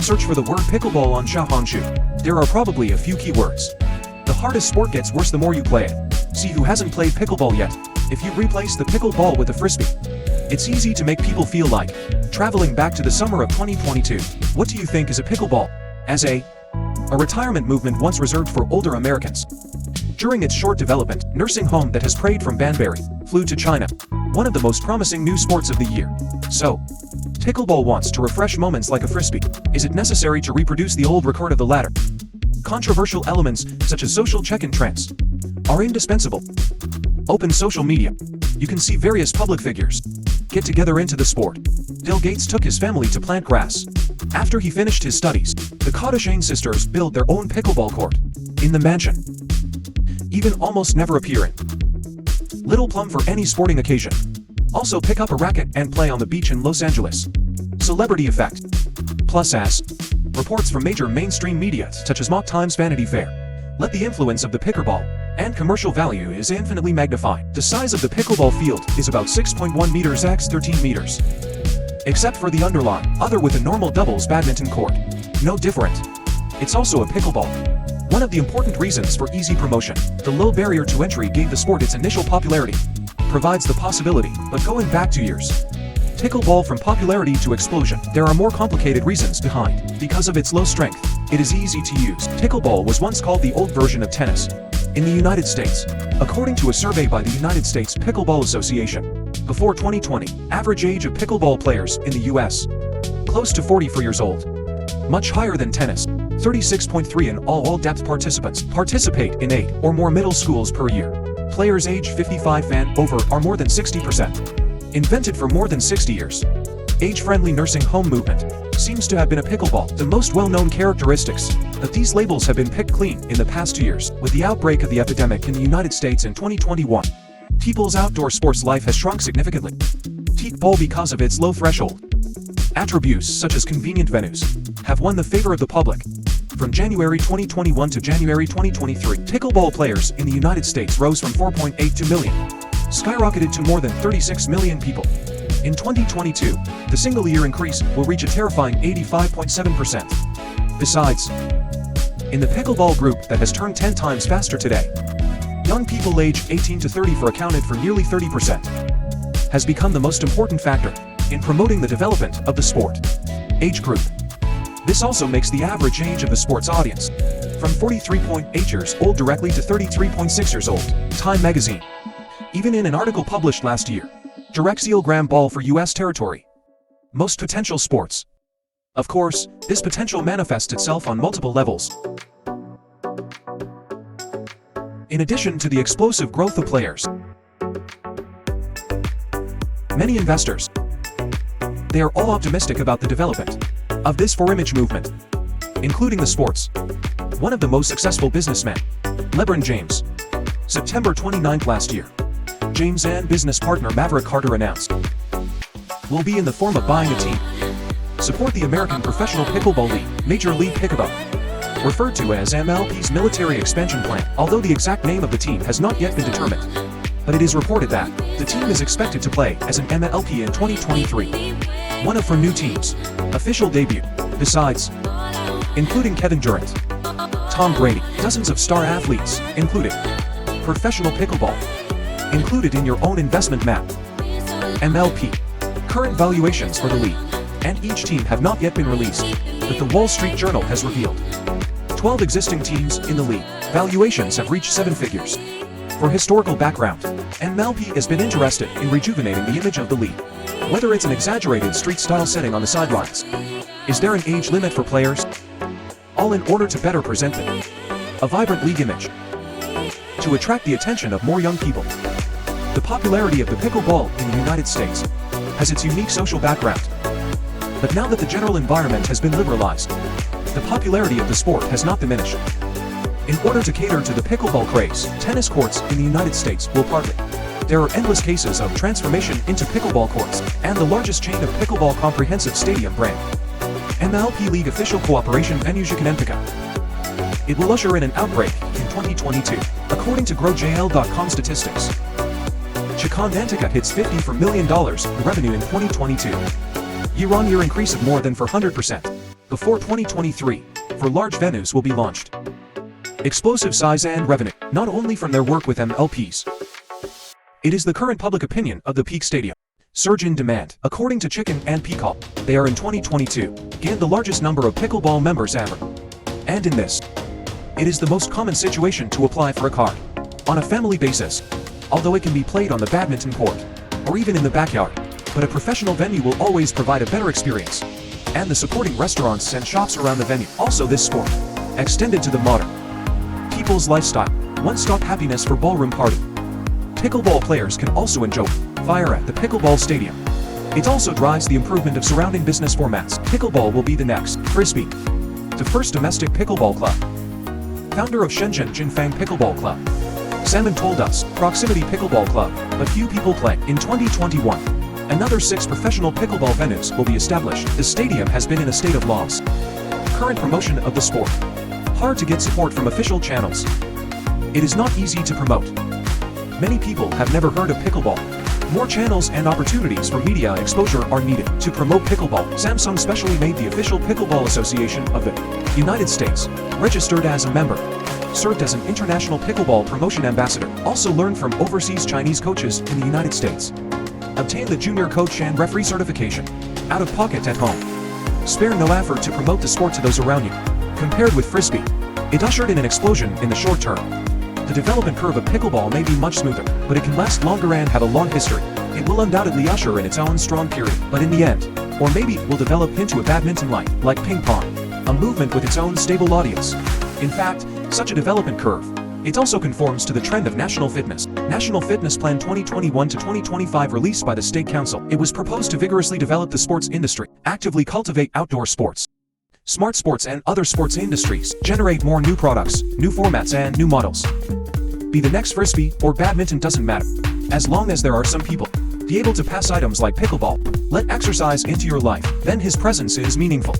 Search for the word pickleball on Xiaohongshu. There are probably a few keywords. The hardest sport gets worse the more you play it. See who hasn't played pickleball yet. If you replace the pickleball with the frisbee, it's easy to make people feel like traveling back to the summer of 2022. What do you think is a pickleball? As a retirement movement once reserved for older Americans. During its short development, nursing home that has preyed from Banbury flew to China, one of the most promising new sports of the year. So, pickleball wants to refresh moments like a frisbee. Is it necessary to reproduce the old record of the latter? Controversial elements, such as social check-in trends, are indispensable. Open social media. You can see various public figures get together into the sport. Bill Gates took his family to plant grass. After he finished his studies, the Kardashian sisters built their own pickleball court in the mansion, even almost never appearing. Little plum for any sporting occasion. Also pick up a racket and play on the beach in Los Angeles. Celebrity effect. Plus as reports from major mainstream media such as Mock Times Vanity Fair. Let the influence of the pickleball and commercial value is infinitely magnified. The size of the pickleball field is about 6.1 meters x 13 meters. Except for the underline, other with a normal doubles badminton court. No different. It's also a pickleball. One of the important reasons for easy promotion, the low barrier to entry gave the sport its initial popularity. Provides the possibility, but going back 2 years. Pickleball from popularity to explosion. There are more complicated reasons behind. Because of its low strength, it is easy to use. Pickleball was once called the old version of tennis in the United States. According to a survey by the United States Pickleball Association, before 2020, average age of pickleball players in the US, close to 44 years old. Much higher than tennis, 36.3 in all depth participants participate in 8 or more middle schools per year. Players age 55 and over are more than 60%. Invented for more than 60 years. Age-friendly nursing home movement seems to have been a pickleball. The most well-known characteristics of these labels have been picked clean in the past 2 years. With the outbreak of the epidemic in the United States in 2021, people's outdoor sports life has shrunk significantly. Pickleball, because of its low threshold, attributes such as convenient venues, have won the favor of the public. From January 2021 to January 2023, pickleball players in the United States rose from 4.82 million, skyrocketed to more than 36 million people. In 2022, the single-year increase will reach a terrifying 85.7%. Besides, in the pickleball group that has turned 10 times faster today, young people aged 18 to 34 accounted for nearly 30%, has become the most important factor in promoting the development of the sport. Age group. This also makes the average age of the sports audience from 43.8 years old directly to 33.6 years old. Time magazine. Even in an article published last year, directional gram ball for US territory. Most potential sports. Of course, this potential manifests itself on multiple levels. In addition to the explosive growth of players, many investors, they are all optimistic about the development of this for-image movement, including the sports. One of the most successful businessmen, LeBron James, September 29th last year, James and business partner Maverick Carter announced, will be in the form of buying a team. Support the American Professional Pickleball League, Major League Pickleball, referred to as MLP's military expansion plan, although the exact name of the team has not yet been determined. But it is reported that the team is expected to play as an MLP in 2023. One of 4 new teams' official debut. Besides, including Kevin Durant, Tom Brady, dozens of star athletes, including professional pickleball, included in your own investment map. MLP. Current valuations for the league and each team have not yet been released, but the Wall Street Journal has revealed 12 existing teams in the league. Valuations have reached 7 figures. For historical background, MLP has been interested in rejuvenating the image of the league. Whether it's an exaggerated street-style setting on the sidelines, is there an age limit for players? All in order to better present a vibrant league image, to attract the attention of more young people. The popularity of the pickleball in the United States has its unique social background. But now that the general environment has been liberalized, the popularity of the sport has not diminished. In order to cater to the pickleball craze, tennis courts in the United States will partly. There are endless cases of transformation into pickleball courts, and the largest chain of pickleball comprehensive stadium brand, MLP League official cooperation venue Chikanenpika. It will usher in an outbreak in 2022, according to GrowJL.com statistics. Chikanenpika hits $54 million in revenue in 2022. Year-on-year increase of more than 400%. before 2023, for large venues will be launched. Explosive size and revenue, not only from their work with MLPs. It is the current public opinion of the Peak Stadium. Surge in demand. According to Chicken and Peacock, they are in 2022, gained the largest number of pickleball members ever. And in this, it is the most common situation to apply for a card. On a family basis, although it can be played on the badminton court, or even in the backyard, but a professional venue will always provide a better experience. And the supporting restaurants and shops around the venue. Also this sport, extended to the modern people's lifestyle, one-stop happiness for ballroom party. Pickleball players can also enjoy fire at the Pickleball Stadium. It also drives the improvement of surrounding business formats. Pickleball will be the next Frisbee, the first domestic pickleball club. Founder of Shenzhen Jinfang Pickleball Club, Salmon told us, Proximity Pickleball Club, but few people play. In 2021, another 6 professional pickleball venues will be established. The stadium has been in a state of loss. Current promotion of the sport. Hard to get support from official channels. It is not easy to promote. Many people have never heard of pickleball. More channels and opportunities for media exposure are needed to promote pickleball. Samsung specially made the official Pickleball Association of the United States, registered as a member, served as an international pickleball promotion ambassador, also learned from overseas Chinese coaches in the United States. Obtained the junior coach and referee certification, out of pocket at home. Spare no effort to promote the sport to those around you. Compared with Frisbee, it ushered in an explosion in the short term. The development curve of pickleball may be much smoother, but it can last longer and have a long history. It will undoubtedly usher in its own strong period, but in the end, or maybe it will develop into a badminton-like, like ping pong, a movement with its own stable audience. In fact, such a development curve, it also conforms to the trend of National Fitness. National Fitness Plan 2021 to 2025 released by the State Council. It was proposed to vigorously develop the sports industry, actively cultivate outdoor sports, smart sports and other sports industries, generate more new products, new formats and new models. Be the next Frisbee or badminton doesn't matter. As long as there are some people be able to pass items like pickleball, let exercise into your life, then his presence is meaningful.